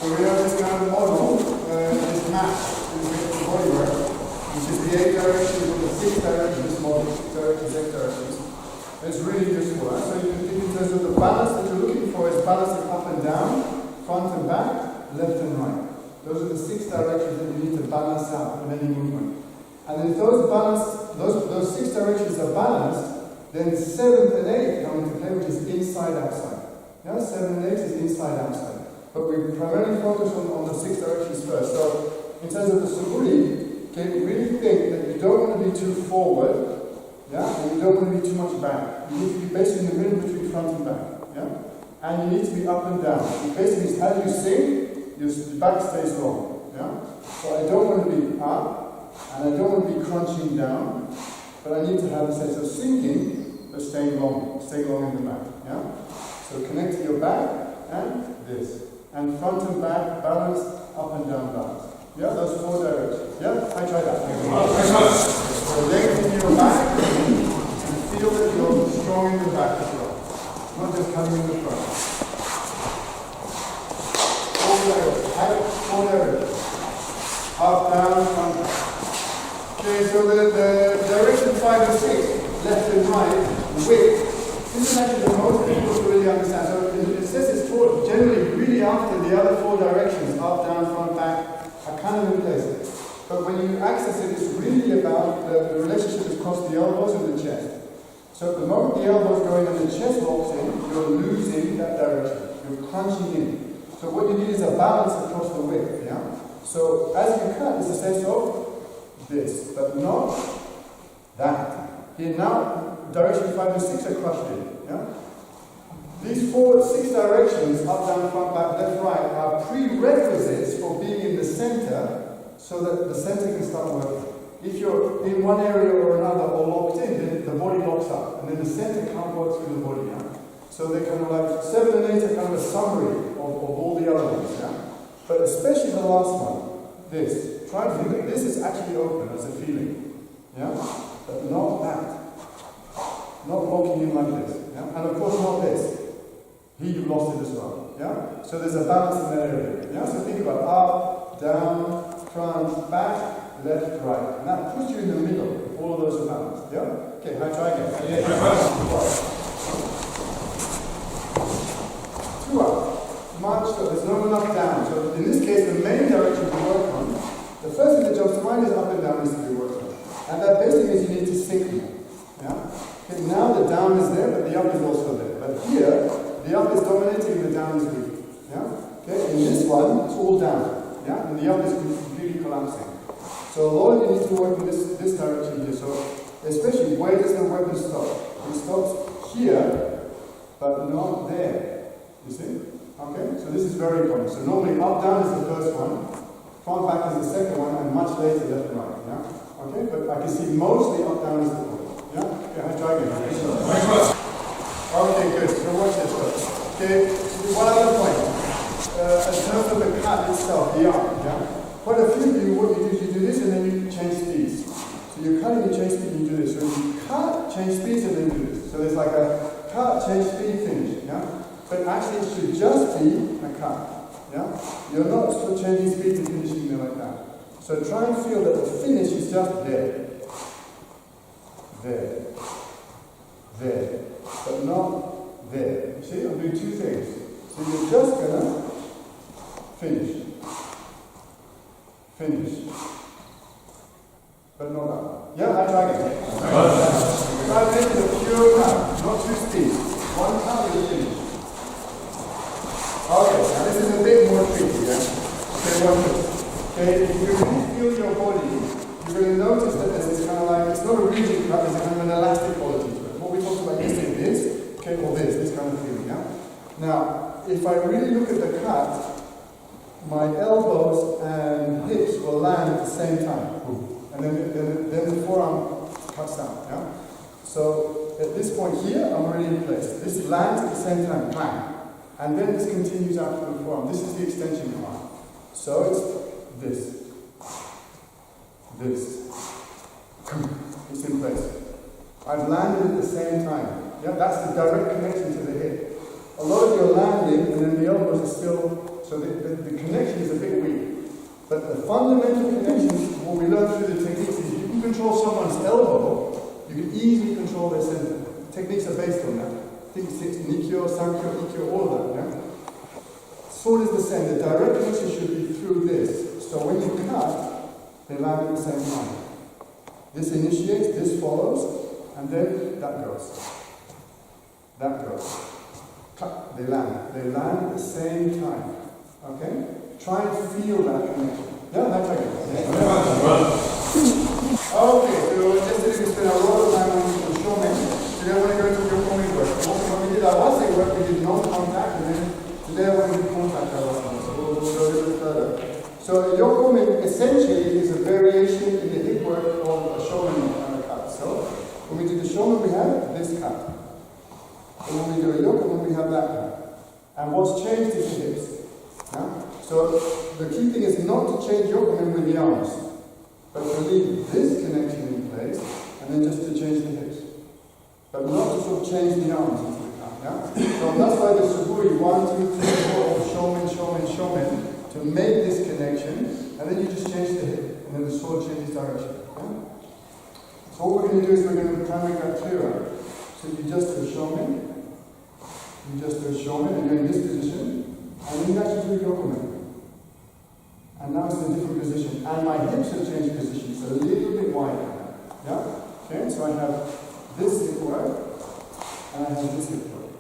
So we have this kind of model, this match with the body work, which is the 8 directions or the 6 directions model, 6 directions, 8 directions. It's really useful. Right? So you can think in terms of the balance that you're looking for is balancing up and down, front and back, left and right. Those are the 6 directions that you need to balance out in any movement. And if those 6 directions are balanced, then 7th and 8th come into play, which is inside outside. Yeah, 7 and 8 is inside outside. But we primarily focus on the 6 directions first. So in terms of the SUBURI, okay, really think that you don't want to be too forward, yeah, and you don't want to be too much back. You need to be basically in the middle between front and back, yeah, and you need to be up and down. It basically, as you sing, your back stays long, yeah. So I don't want to be up, and I don't want to be crunching down, but I need to have a sense of sinking, but staying long in the back, yeah. So connect to your back and this. And front and back, balance, up and down balance. Yeah, those 4 directions. Yeah, I try that. So lengthen your back and feel that you're strong in the back as well. Not just coming in the front. 4 directions. Up, down, front, back. Okay, so the direction 5 and 6, left and right, width. This is actually the most difficult to really understand. So it says it's taught generally really after the other 4 directions, up, down, front, back, are kind of in place. But when you access it, it's really about the relationship across the elbows and the chest. So at the moment the elbows go in and the chest locks in, you're losing that direction. You're crunching in. So what you need is a balance across the width. Yeah? So as you cut, it's a sense of this, but not that. Here now, direction 5 and 6 are crushed in. Yeah? These 6 directions, up, down, front, back, left, right, are prerequisites for being in the center so that the center can start working. If you're in one area or another or locked in, then the body locks up and then the center can't work through the body. Yeah? So they're kind of like 7 and 8 are kind of a summary of all the other ones. Yeah? But especially the last one, this. Try and feel that this is actually open as a feeling. Yeah? But not that. Not locking in like this. Yeah? And of course not this. Here you've lost it as well. Yeah? So there's a balance in that area. Yeah? So think about up, down, front, back, left, right. And that puts you in the middle. All of those are balanced. Yeah? Okay, now try again. Two up. March, so there's not enough down. So in this case, the main direction to work on, the first thing that jumps to mind is up and down needs to be worked on. And that basically means you need to sink more. Yeah? Okay, now the down is there, but the up is also there. But here, the up is dominating, the down is weak. Yeah? Okay, in this one, it's all down. Yeah? And the up is completely collapsing. So a lot of you need to work in this direction here. So especially, where does the weapon stop? It stops here, but not there. You see? Okay? So this is very important. So normally up, down is the first one, front, back is the second one, and much later left and right. Yeah? Okay? But I can see mostly up, down is the point. Yeah? Okay, I try again. Okay, good. So watch this first. Okay, one other point. In terms of the cut itself, the arm, yeah? Quite a few of you, what you do is you do this and then you change speeds. So you cut and you change speed and you do this. So you cut, change speeds and then do this. So there's like a cut, change speed, finish. Yeah? But actually it should just be a cut. Yeah? You're not still changing speeds and finishing there like that. So try and feel that the finish is just there. There. There. But not there. You see, I'm doing 2 things. So you're just gonna finish. Finish. But not that. Yeah, I try again. Try to make it a pure count, not 2 speeds. 1 count is finish. Okay, now this is a bit more tricky, yeah? Okay, one more. Okay, if you really feel your body, you're going to notice that there's this kind of like, it's not a rigid cut, it's kind of an elastic quality to it. What we talked about yesterday is, okay, or this kind of feeling, yeah? Now, if I really look at the cut, my elbows and hips will land at the same time. And then the forearm cuts down, yeah? So, at this point here, I'm already in place. This lands at the same time, bang. And then this continues out to the forearm. This is the extension arm. So it's this. This. It's in place. I've landed at the same time. Yeah, that's the direct connection to the hip. A lot of you are landing and then the elbows are still So the connection is a bit weak. But the fundamental connection, what we learn through the techniques is you can control someone's elbow, you can easily control their center. Techniques are based on that. I think it's Nikyo, Sankyo, Ikkyo, all of that. Yeah? Sword is the same. The direct connection should be through this. So when you cut, they land at the same time. This initiates, this follows, and then that goes. That goes. Cut, they land. They land at the same time. Okay? Try and feel that connection. Yeah, that's right. Okay, so yesterday we spent a lot of time on Shomen. Today I want to go to Yokomen work. When we did AWASE work, we did non-contact, and then today I want to do contact AWASE. So we'll go a little bit further. So Yokomen essentially is a variation in the hip work of a Shomen cut. So when we do the Shomen, we have this cut. And when we do a Yokomen, we have that cut. And what's changed is the hips. Yeah? So the key thing is not to change Yokomen with the arms, but to leave this connection in place, and then just to change the hips. But not to sort of change the arms into the cut. Yeah? So that's why the SUBURI 1, 2, 3, 4 of Shomen, Shomen, Shomen, to make this connection, and then you just change the hip, and then the sword changes direction. Yeah? So what we're going to do is we're going to try and make that clearer. So you just do a Shomen, you just do a Shomen, and you're in this position, and then you actually do a Yokomen. And now it's in a different position. And my hips have changed position, so a little bit wider. Yeah? Okay, so I have this hip work, and I have this hip work.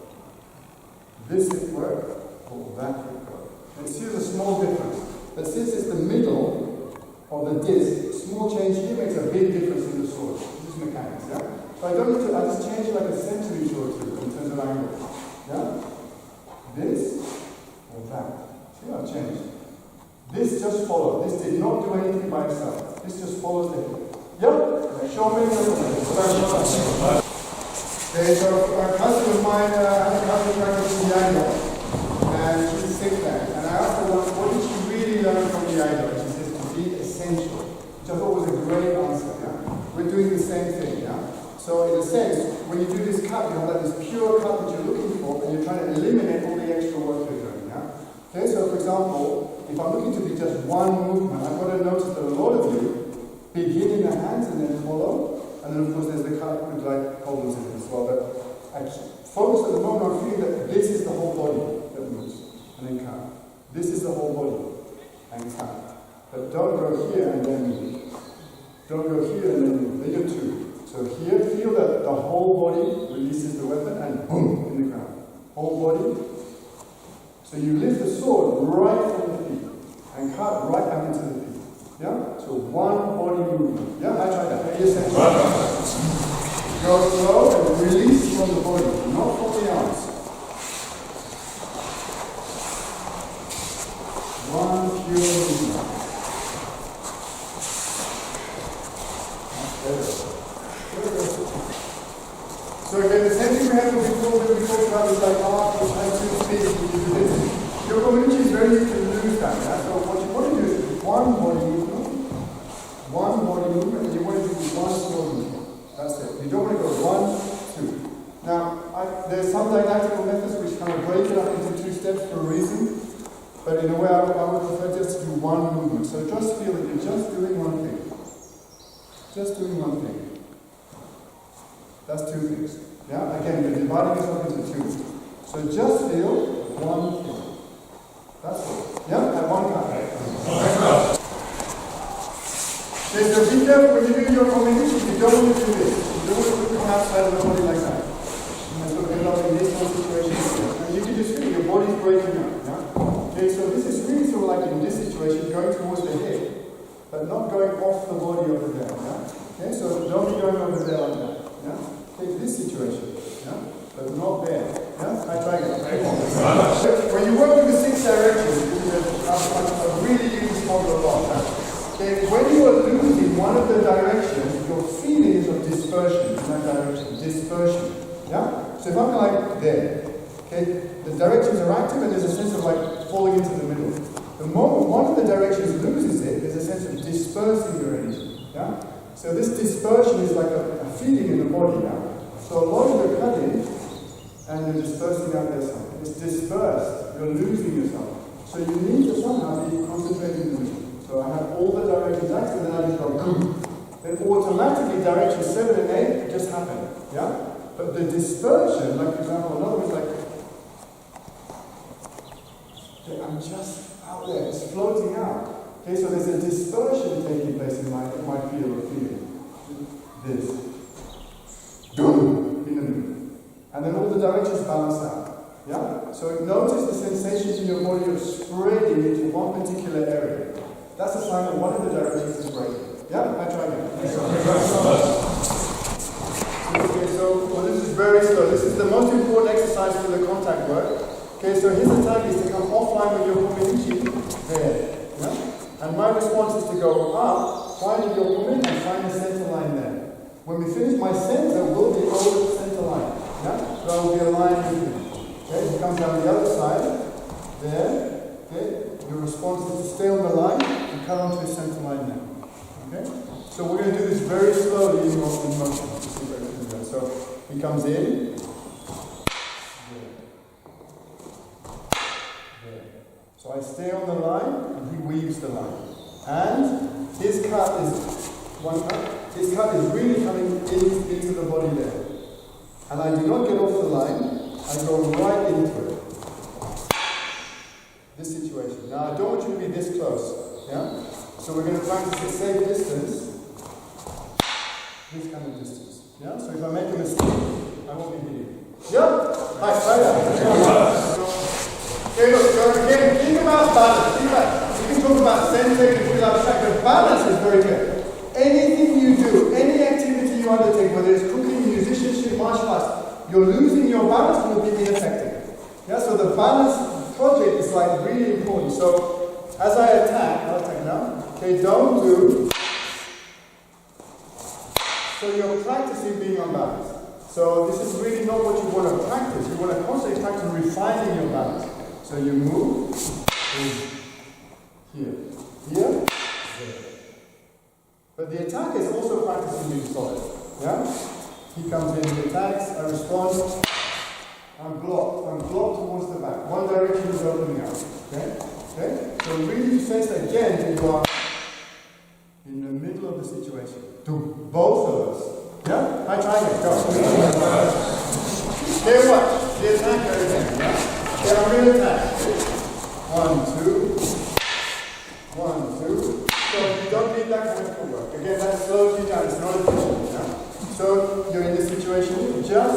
This hip work, or that hip work. And see there's a small difference. But since it's the middle of the disc, small change here makes a big difference in the sword. This is mechanics, yeah? So I don't need to, I just change it like a centimeter or two in terms of angle. Yeah? This, or that. See how it changed? This just followed. This did not do anything by itself. This just follows the hip. Yep. Show me. Okay, so a cousin of mine had a cousin practicing the Aikido, and she's sick there. And I asked her, what did she really learn from the Aikido? And she says, to be essential. Which I thought was a great answer. Yeah? We're doing the same thing. Yeah? So in a sense, when you do this cut, you have like this pure cut that you're looking for, and you're trying to eliminate all the extra work you're doing. Yeah? Okay, so for example, if I'm looking to be just one movement, I've got to notice that a lot of you begin in the hands and then follow, and then of course there's the cut with like problems in it as well. But I focus at the moment on feeling that this is the whole body that moves, and then cut. This is the whole body, and cut. But don't go here and then move. Don't go here and then move. Then you're two. So here, feel that the whole body releases the weapon and boom, in the ground. Whole body. So you lift the sword right from the feet and cut right back into the feet. Yeah? So one body movement. Yeah, I tried that. Go slow and release from the body, not from the arms. One pure movement. So again, the same thing we had before when we talked about this like art, which has two speeds, which is this. Your community is very easy to lose that. Yeah? So what you want to do is one body movement, and you want to do one sword movement. That's it. You don't want to go 1, 2. Now, there's some didactical methods which kind of break it up into 2 steps for a reason, but in a way I would prefer just to do one movement. So just feel that you're just doing one thing. Just doing one thing. That's 2 things. Yeah? Again, you're dividing yourself into 2. So just feel one thing. That's it. Yeah? At one time. Okay, so be careful when you do your combination, you don't want to do this. You don't want to come outside of the body like that. And sort of end up in this whole situation. And you can just feel your body's breaking up. Yeah? Okay, so this is really sort of like in this situation, going towards the head, but not going off the body over there. Yeah? Okay, so don't be going over there like that. Yeah? Take this situation, yeah? But not there. Yeah? I try it. When you work with the 6 directions, I really use this model a lot. Okay? When you are losing one of the directions, your feeling is of dispersion in that direction. Dispersion. Yeah? So if I'm like there, okay, the directions are active and there's a sense of like falling into the middle. The moment one of the directions loses it, there's a sense of dispersing your energy. Yeah? So this dispersion is like a feeling in the body now. So a lot of your cutting and you're dispersing out there something. It's dispersed. You're losing yourself. So you need to somehow be concentrated in it. So I have all the directions X, and then I just go boom. Then automatically directions 7 and 8 just happen. Yeah? But the dispersion, like for example, another one is like, okay, I'm just out there, it's floating out. Okay, so there's a dispersion taking place in my field of feeling. This. Boom! In the middle. And then all the directions balance out. Yeah? So notice the sensations in your body are spreading into one particular area. That's a sign that one of the directions is breaking. Yeah? I try again. Okay, so this is very slow. This is the most important exercise for the contact work. Okay, so his attack is to come offline with your uchi there. Yeah? And my response is to go up, find your Yokomen, and find the center line there. When we finish, my center will be over the center line. Yeah? So I will be aligned with him. Okay, he comes down the other side, there. Okay, your response is to stay on the line and cut onto his center line now. Okay? So we're going to do this very slowly in motion. So he comes in. So I stay on the line, and he weaves the line. And his cut is one cut. His cut is really coming into the body there. And I do not get off the line, I go right into it. This situation. Now I don't want you to be this close. Yeah? So we're going to practice a safe distance. This kind of distance. Yeah? So if I make a mistake, I won't be hitting. Yeah? Try that. Okay, look, so again, think about balance. You can talk about center, you can feel abstract, but balance is very good. Anything you do, any activity you undertake, whether it's cooking, musicianship, martial arts, you're losing your balance and you'll be ineffective. Yeah, so the balance project is like really important. So as I attack, I'll attack now. Okay, don't do. So you're practicing being unbalanced. So this is really not what you want to practice. You want to constantly practice refining your balance. So you move here, there. But the attack is also practicing being solid. Yeah? He comes in, he attacks, I respond, I'm blocked towards the back. One direction is opening out. Okay? Okay? So really face again, you are in the middle of the situation. To both of us. Yeah? I try again. Go. Okay, watch. The attacker again. Yeah? Okay, I'm going to attack. 1, 2. 1, 2. So you don't need that kind of footwork. Again, that slows you down. It's not efficient. Yeah? So you're in this situation. Yeah?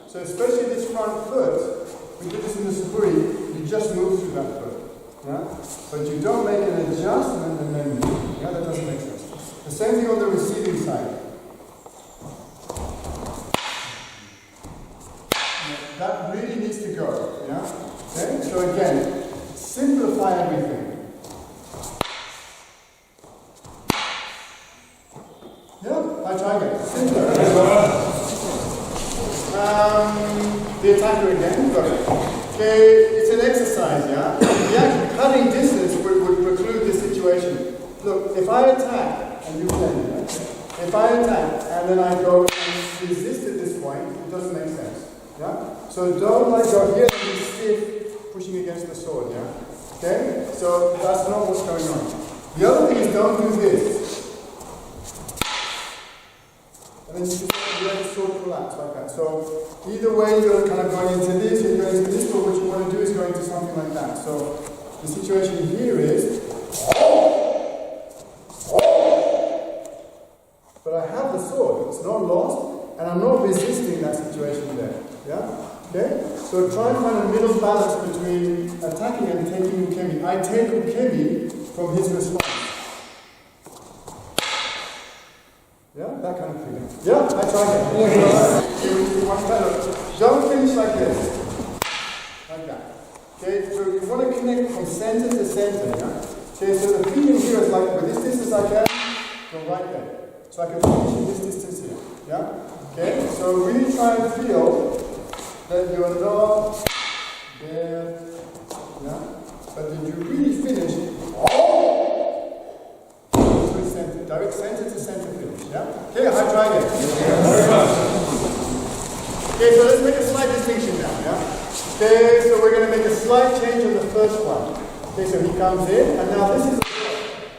So especially this front foot, we do this in the SUBURI, you just move through that foot. Yeah? But you don't make an adjustment and then move. Yeah, that doesn't make sense. The same thing on the receiving side. That really needs to go. Yeah? Okay? So again, simplify everything. Yeah? I try again. Simpler. The attacker again. Got it. Okay, it's an exercise, yeah? The actual cutting distance would preclude this situation. Look, if I attack, and you blend it, okay? If I attack, and then I go and resist at this point, it doesn't make sense. Yeah? So don't like go here and be stiff, pushing against the sword, yeah? Okay? So that's not what's going on. The other thing is don't do this. And then you just let the sword collapse like that. So either way you're kind of going into this, you're going into this, but what you want to do is go into something like that. So the situation here is, but I have the sword, it's not lost, and I'm not resisting that situation there. Yeah? Okay? So try and find a middle balance between attacking and taking ukemi. I take ukemi from his response. Yeah? That kind of feeling. Yeah? I try it. Don't finish like this. Like that. Okay? So you want to connect from center to center. Yeah? Okay, so the feeling here is like, with this distance I can, go right there. So I can finish in this distance here. Yeah? Okay? So really try and feel that you are not there, yeah? But that you really finish to center, direct center to center finish, yeah? Okay, I try again. Okay, so let's make a slight distinction now, yeah? Okay, so we're going to make a slight change on the first one. Okay, so he comes in, and now this is a block.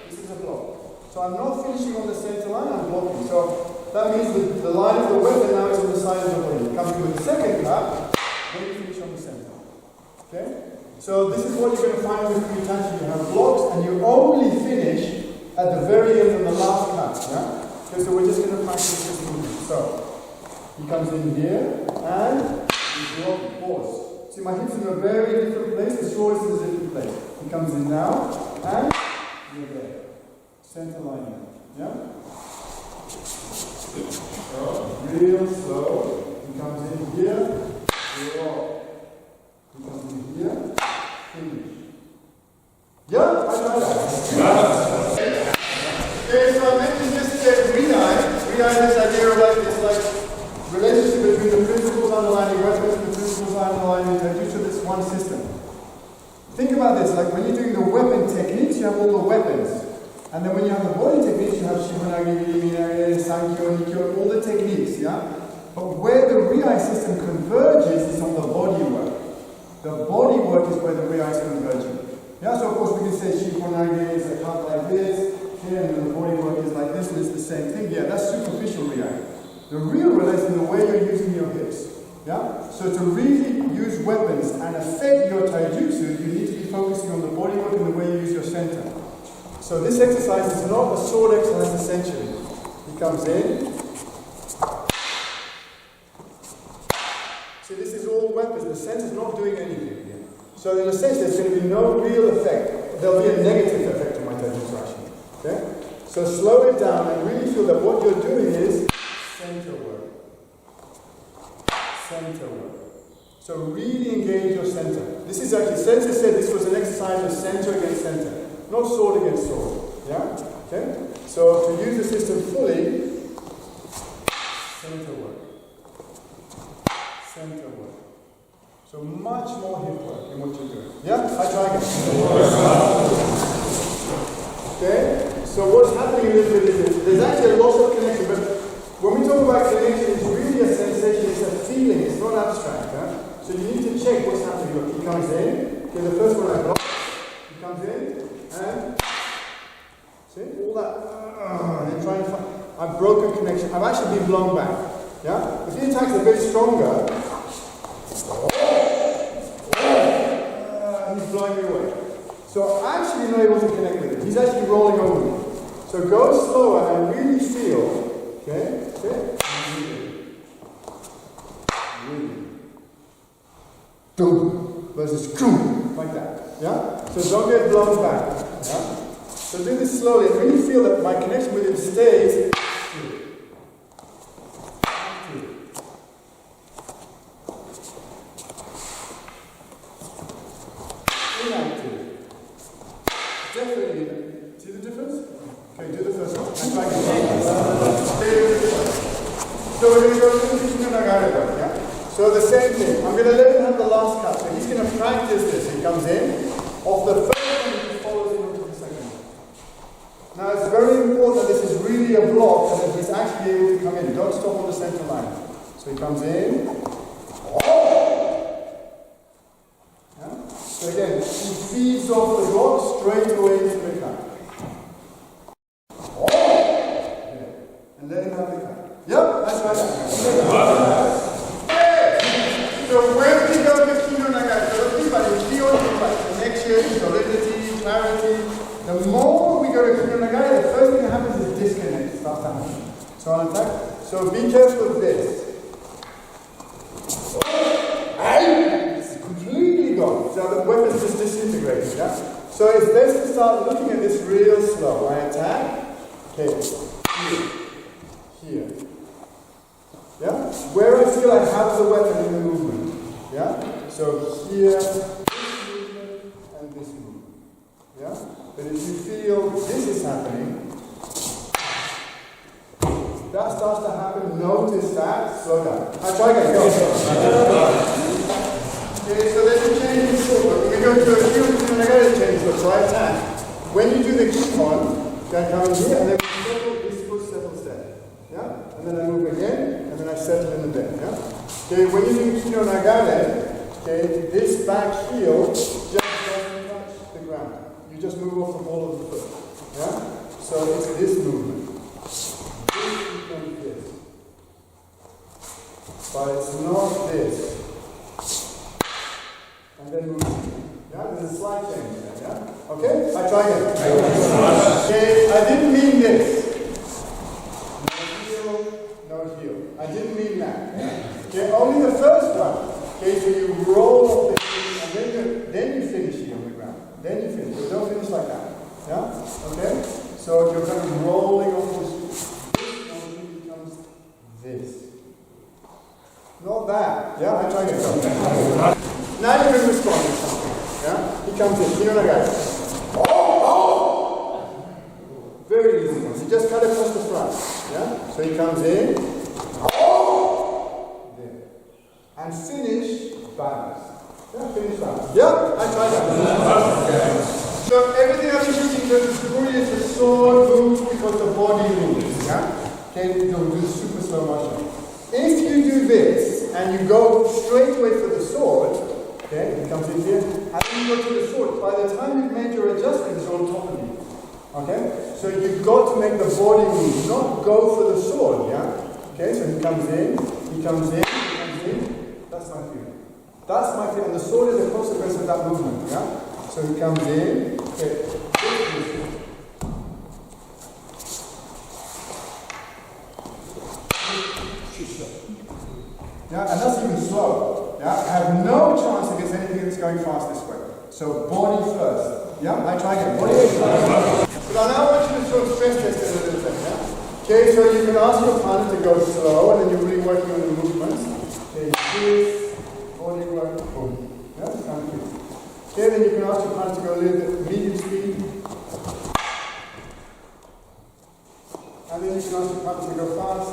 This is a block. So I'm not finishing on the center line, I'm blocking. So that means that the line of the weapon now is on the side of the body. Comes with the second cut, then you finish on the center. Okay? So this is what you're going to find with Kumitachi. You have blocks, and you only finish at the very end of the last cut. Yeah? Okay, so we're just going to practice this movement. So he comes in here, and he blocks, pause. See, my hips in a very different place, the shoulders in a different place. He comes in now, and you're there. Center line now. Yeah? So, real slow. He comes in here, drop. He comes in here, finish. Yeah? I know that. Okay, so I mentioned just Riai. Riai has this idea of like this relationship between the principles underlying weapons and the principles underlying due to this one system. Think about this, like when you're doing the weapon techniques, you have all the weapons. And then when you have the body techniques, you have Shibunagi, Minage, Sankyo, Nikyo, all the techniques, yeah? But where the Riai system converges is on the body work. The body work is where the Riai is converging. Yeah, so of course we can say Shibunagi is a cut like this, here, and then the body work is like this, and it's the same thing. Yeah, that's superficial Riai. The real Riai is in the way you're using your hips. Yeah? So to really use weapons and affect your taijutsu, you need to be focusing on the body work and the way you use your center. So this exercise is not a sword exercise essentially. He comes in. See, this is all weapons. The center is not doing anything here. So in a sense, there's going to be no real effect. There'll be a negative effect on my taijutsu action. Okay? So slow it down and really feel that what you're doing is center work. Center work. So really engage your center. This is actually, Sensei said this was an exercise of center against center. Not sword against sword. Yeah? Okay? So to use the system fully, center work. Center work. So much more hip work in what you're doing. Yeah? I try again. Okay? So what's happening a little bit is there's actually a lot of connection, but when we talk about connection, it's really a sensation, it's a feeling, it's not abstract. Huh? So you need to check what's happening. Look, he comes in. Okay, the first one I block. He comes in. And see all that, and then trying to find. I've broken connection. I've actually been blown back. Yeah. If the attack's a bit stronger, he's blowing me away. So I'm actually not able to connect with him. He's actually rolling over me. So go slower and really feel. Okay. Okay. Really. Doom versus doom like that. Yeah. So don't get blown back. Yeah? So do this slowly and really feel that my connection with him stays. Inactive. Definitely. See the difference? Okay, do the first one. I'm trying to So we're going to go to the nagare, yeah? So the same thing. I'm going to let him have the last cut. So he's going to practice this. He comes in. Off the first one, he follows in onto the second one. Now it's very important that this is really a block and that he's actually able to come in. Don't stop on the center line. So he comes in. Yeah? So again, he feeds off the block straight away into the cut. Okay. And let him have the cut. Yep, that's right. So where we go to Kino Nagare, so everybody feel connection, solidity, clarity. The more we go to Kino Nagare, the first thing that happens is disconnect starts to happen. So on attack. So be careful of this. It's completely gone. So the weapon's just disintegrated, yeah? So it's best to start looking at this real slow. I attack. Okay. Here. Yeah? Where I feel I have the weapon in the movement. Yeah? So here, this movement, and this movement. Yeah? But if you feel this is happening, that starts to happen, notice that, slow down. I try again, go. Okay, so there's a change in foot. We're going to go to a few nagare change foot, so I attack. When you do the kippon, you can come in here, and then this foot settles there. Yeah? And then I move again, and then I settle in the bed. Yeah? Okay, when you do Kino Nagare, Okay, this back heel just doesn't touch the ground. You just move off the ball of the foot. Yeah? So it's this movement. This movement is. But it's not this. And then move. Yeah, there's a slight change there. Yeah? Okay? I try again. Okay, I didn't mean this. No heel. I didn't mean that. Okay, only the first one. Okay, so you roll off the heel and then you finish here on the ground. Then you finish. So don't finish like that. Yeah? Okay? So you're kind of rolling off the heel. This only becomes this. Not that. Yeah, I try again. Now you can respond to something. Yeah? He comes in. You know that guy. Very easy one. You just cut across the front. Yeah? So he comes in. There. And finish balance. Yeah, finish balance. Yeah, I tried that. Okay. So everything I've been teaching to the SUBURI is the sword moves because the body moves. Yeah? Okay, you'll do super slow motion. If you do this and you go straight away for the sword, okay, it comes in here, and then you go to the sword, by the time you've made your adjustment, it's on top of you. Okay? So you've got to make the body move, not go for the sword, yeah? Okay, so he comes in, he comes in, he comes in. That's my feeling. That's my feeling. And the sword is a consequence of that movement, yeah? So he comes in, okay. Yeah, and that's even slow. Yeah, I have no chance against anything that's going fast this way. So body first. Yeah, I try again. Body first. But I now want you to sort of stress test it a little bit. Yeah? Okay, so you can ask your partner to go slow, and then you're really working on the movements. Okay, this, body work, boom. Yeah, that's kind of good. Okay, then you can ask your partner to go a little bit medium speed. And then you can ask your partner to go fast.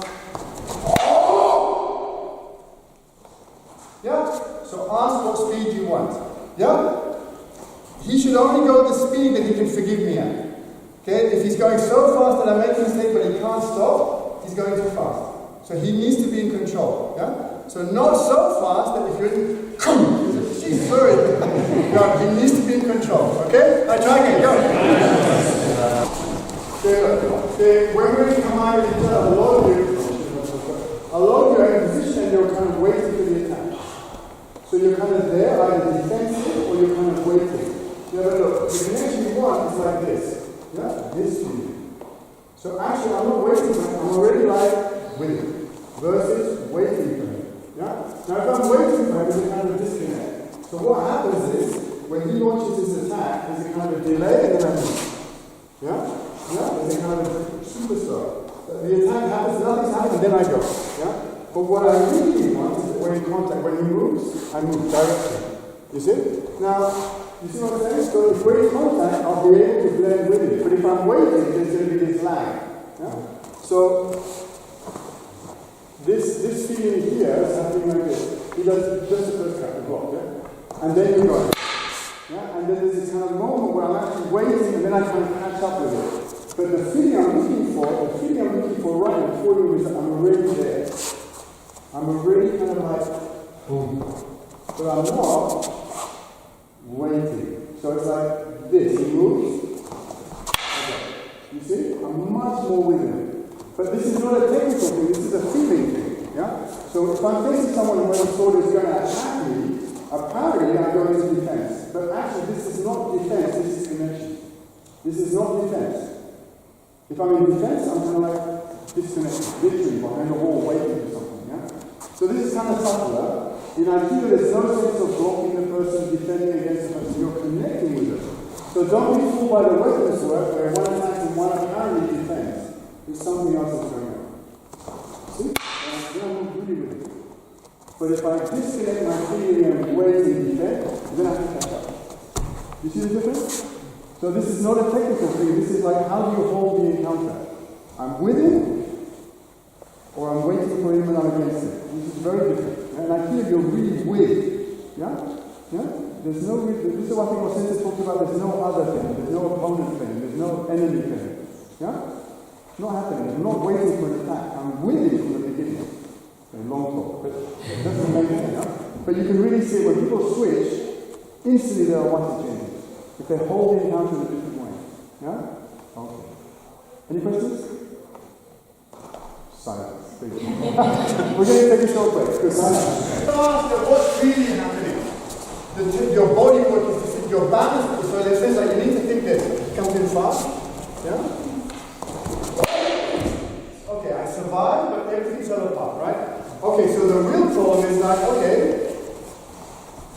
Yeah? So ask what speed you want. Yeah? He should only go the speed that he can forgive me at. Okay? If he's going so fast that I make a mistake but he can't stop, he's going too fast. So he needs to be in control. Yeah? So not so fast that if you're in, she's sorry. No, he needs to be in control. Okay? I try again. Go. Okay, when we're in command with each other, a lot of you are in position and you're kind of waiting for the attack. So you're kind of there, either defensive or you're kind of waiting. You have a look. The connection you want is like this. Yeah? This view. So actually, I'm not waiting for him. I'm already like with him. Versus waiting for him. Yeah? Now, if I'm waiting for him, there's a kind of disconnect. So what happens is, when he launches his attack, there's a kind of delay and then I move. Yeah? Yeah? There's a kind of super slow. The attack happens, nothing's happening, then I go. Yeah? But what I really want is that when in contact, when he moves, I move directly. You see? Now, you see what I'm saying? So if we're in contact, I'll be able to blend with it. But if I'm waiting, there's going to be this lag. Yeah? So, this feeling here is happening like this. He does just the first cut, the block, yeah? And then you go. Yeah? And then there's this kind of moment where I'm actually waiting and then I kind of catch up with it. But the feeling I'm looking for right before you is that I'm already there. I'm already kind of like, boom. But I'm not waiting. So it's like this. He moves. Okay. You see? I'm much more with him. But this is not a technical thing, this is a feeling thing. Yeah? So if I'm facing someone where the sword is going to attack me, apparently I'm going into defense. But actually this is not defense, this is connection. This is not defense. If I'm in defense, I'm kind of like disconnected, literally behind the wall waiting for something. Yeah? So this is kind of subtler. In Aikido, there's no sense of blocking the person, defending against the person. You're connecting with them. So don't be fooled by the weapons work where one attacks and one apparently defends. There's something else that's going on. See? Then I'm not really with it. But if I disconnect my feeling and wait and defend, then I can catch up. You see the difference? So this is not a technical thing. This is like, how do you hold the encounter? I'm with him, or I'm waiting for him and I'm against him. This is very different. And Aikido, you're really with. Yeah? Yeah? There's no reason. This is what I think what Sensei talked about. There's no other thing. There's no opponent thing. There's no enemy thing. Yeah? It's not happening. I'm not waiting for an attack. I'm with him from the beginning. A long talk, but it doesn't make sense. Yeah? But you can really see when people switch, instantly there are one changes. If they hold the encounter in a different way. Yeah? Okay. Any questions? Silence. We're going to take a short break. What's really happening? Your body work is your balance. So in a sense, like you need to think this. It comes in fast. Yeah? Okay, I survived, but everything fell apart, right? Okay, so the real problem is like, okay,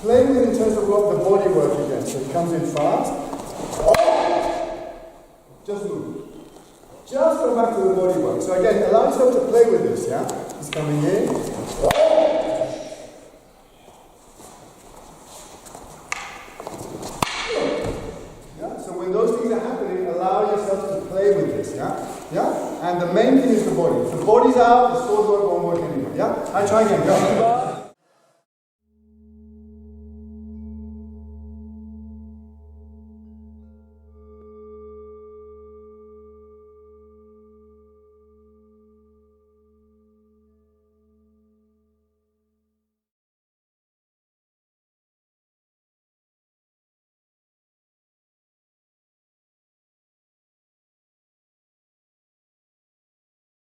play with in terms of what the body work again. So it comes in fast. Just move. Just go back to the body work. So again, allow yourself to play with this, yeah? It's coming in. Yeah? So when those things are happening, allow yourself to play with this, yeah? Yeah? And the main thing is the body. If the body's out, the sword work won't work anymore, yeah? I try again, go.